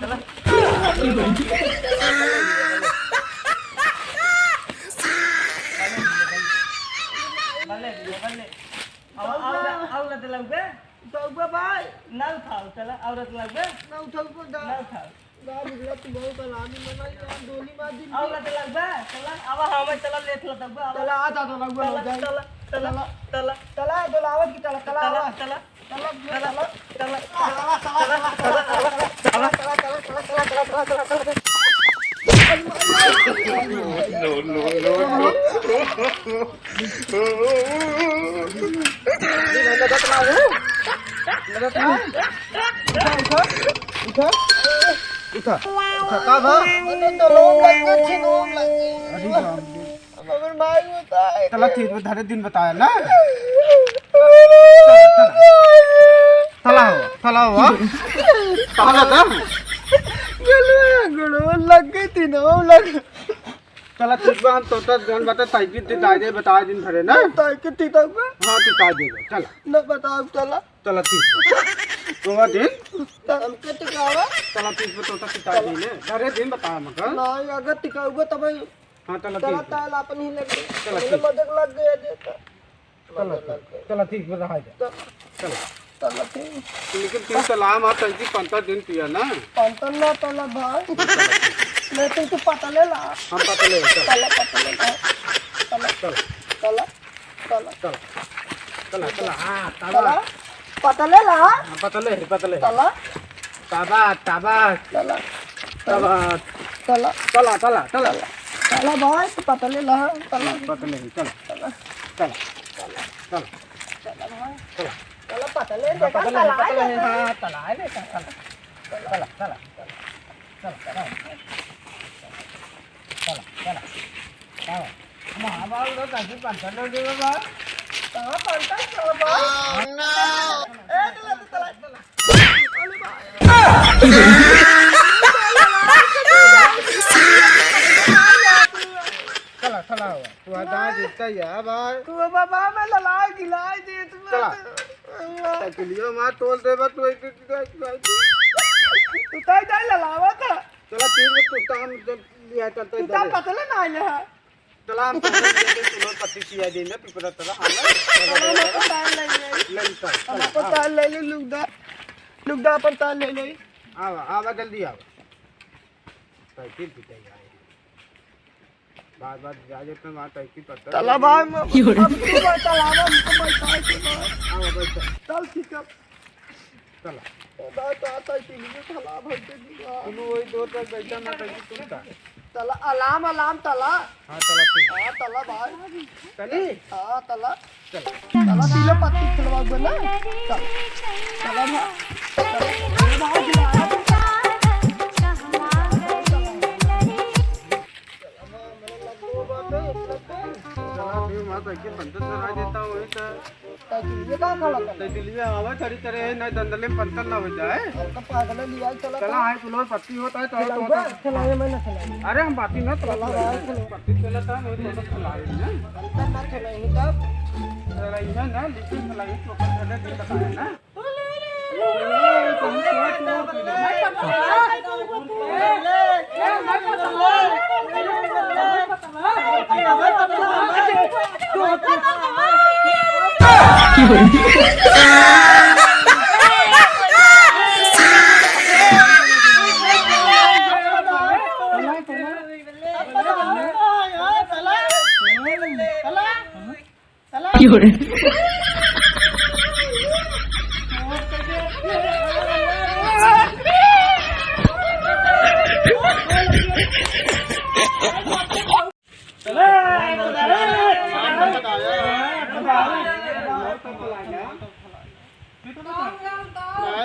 चला औरत लगे तो भाई ना उठाओ चला औरत लगे ना उठाओ को ना उठाओ गा बिगड़ा तू बहुत कलामी मना यार डोली मार दी औरत लगे चला अब हम चला लेट लो तब चला आता तो लगवा हो जाए चला चला चला चला डोलावत की चला चला चला चला चला चला चला उठा का भा मैंने तो लोग लगे थी लोग लगे अरे बाप रे मगर भाई होता है चला ठीक है धरे दिन बताया ना चला हुआ चला था गलो लग गई थी ना लग चला ठीक है हम तो जान बता ताई की ताई बता दिन भरे ना ताई की थी तक हां तो ताई दे चला ना बताओ चला चला ठीक तो दिन हम के टिकावा चला ठीक तो ताई दे ले भरे दिन बता मगर ना अगर टिकाऊगा तब हां चला ठीक चला अपन ही लग चला मदद लग गया देखा चला चला ठीक बता है चला चला ठीक लेकिन तीन सलाम आ तंजी 15 दिन पिया ना 15 ना तला भाई मैं तो पता ले ला हम पता ले चला पता ले चला चला चला चला चला चला हां चला पता ले ला पता ले चला ताबा ताबा चला ताबा चला चला चला चला चला भाई तो पता ले ला चला पता ले चला चला चला चला चला भाई चला चला पता ले देखा चला हां चला है ले चला चला चला चला चला चला चला चला महाबाल लो काजी 15 दे बाबा कहां 15 चला बा नो ए चला चला चला तू आधा देता या भाई तू बाबा मैं ललाई गिलाई दे तू चला तकलियो मां तोल दे बा तू तू ताई जाई ललावा था चला तीन तो काम जब लिया चलता है तू पता ले ना आले है चला हम तो पत्ती सिया दे ना पिपरा तरह आना ले तो ताल ले ले लुगदा अपन ताल ले ले आवा जल्दी आवा साइकिल भी चाहिए बार बार जाजे तो वहां साइकिल पता चला भाई अब तू चला हमको बैठा के आवा बैठ चल ठीक है चला बात आता है कि चला भाई के तुम वही दो तक बैठा ना साइकिल तुम का चला अलार्म तला हां चला ठीक हां तला भाई चली हां तला चल चला पीले पत्ती खिलवा बना चल चला भाई साइकिल पंचर चला देता हूं ये का खड़ा साइकिल में हवा थोड़ी तरह नहीं दंदले पंचर ना हो जाए तो पागल लिया चला हाय पुलो पत्ती होता है तो चलाए मैं ना चलाए अरे हम बाती ना चला पत्ती चलाता है तो चलाए ना पंचर ना चलाए तब चलाई है ना लिखित चलाई तो पंचर दे बताया ना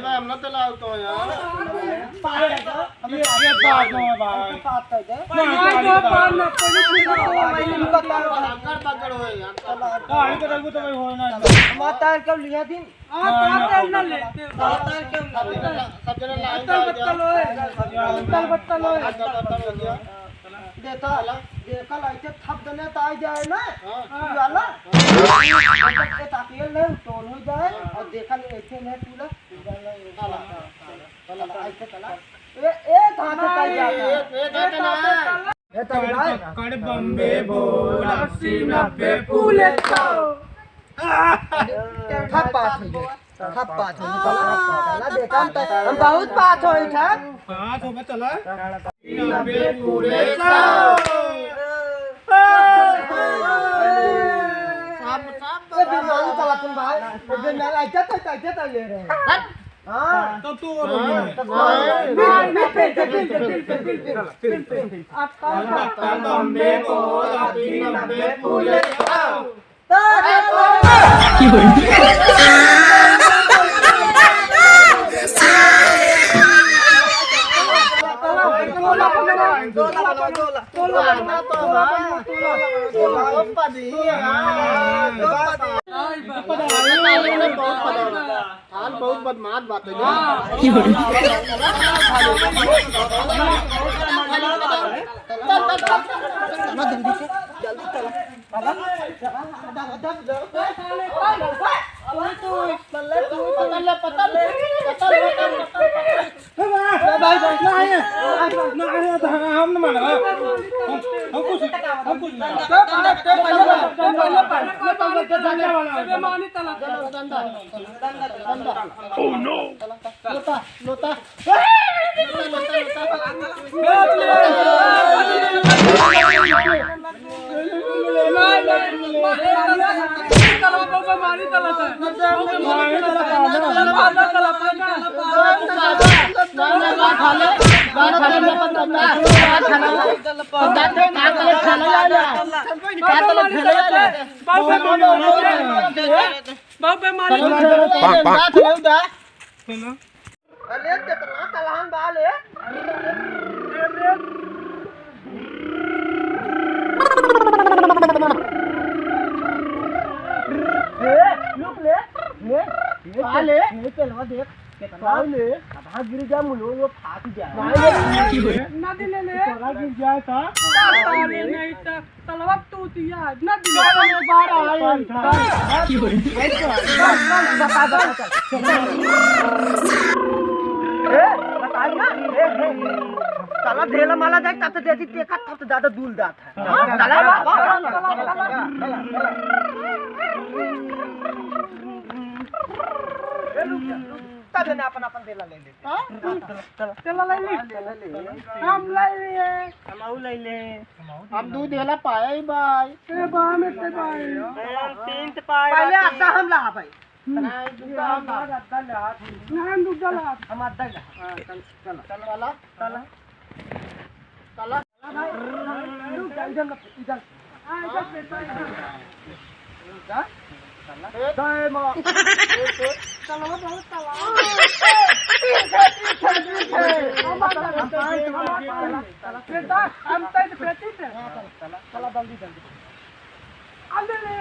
भाई हम ना चलाओ तो यार ये बात नो भाई बात है ना पार ना पकड़ हो यार गाड़ी को रखो तो भाई हो ना माता कब लिया थी हां तार ना ले तार के सब जने लाइन बत्तल हो देखा लाइट थप देने तो आ जाए ना वाला के ताकियल नहीं टोल हो जाए और देखा ऐसे नहीं पूरा चला चला ऐसे चला कड़ बम्बे बोल 80-90 फूले हम बहुत बात होई था पाँच हो चला 90 फूले तो तू बम्बे बोल 80-90 फूले बहुत बदमाश बात है Oh no! Lota. गिर जा मुलो वो फाट जाए नदी ले ले गिर जाए था नहीं तलवा टूटिया नदी ले बाहर चला ढेला माला जाए तब तो देती देखा तब तो ज्यादा दूर जाता है तब ना अपन अपन देला ले ले चला ले ले हम ले लिए हम दूध देला पाया ही भाई ए बा में से भाई हम तीन से पाए पहले आता हम ला भाई ना दूध हम अद्दा ला ना हम दूध ला हम अद्दा ला चल वाला चला भाई दूध जल्दी इधर आ इधर पे दाए मां चलो बहुत चला हम तय पेटी पे चला जल्दी आले ले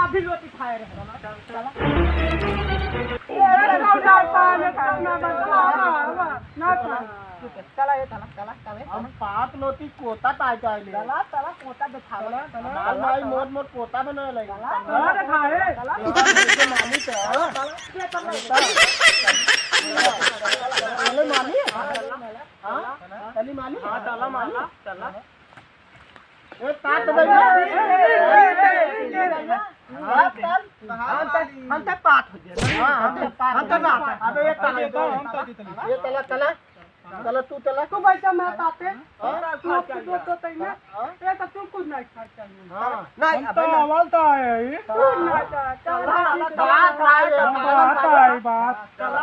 अभी रोटी खाए रहे हम 5 लोटी कोता ताय चाइले चला कोता दिखावला माल भाई मोट कोता बना लगा चला दिखाए चला मानी चले मानी हां चली मानी हां चला मानी चला ए तात बजे हम तक पाठ हो जाए हां हम तक ना अबे ये तला ये तला चला तू बैठा मैं ताते तू तो तैने ये तो तू कुछ नहीं खाता हां नहीं अब बोलता है ये चला बात चला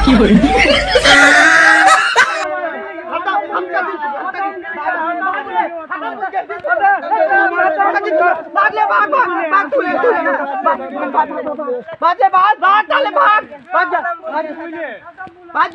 की हो भाग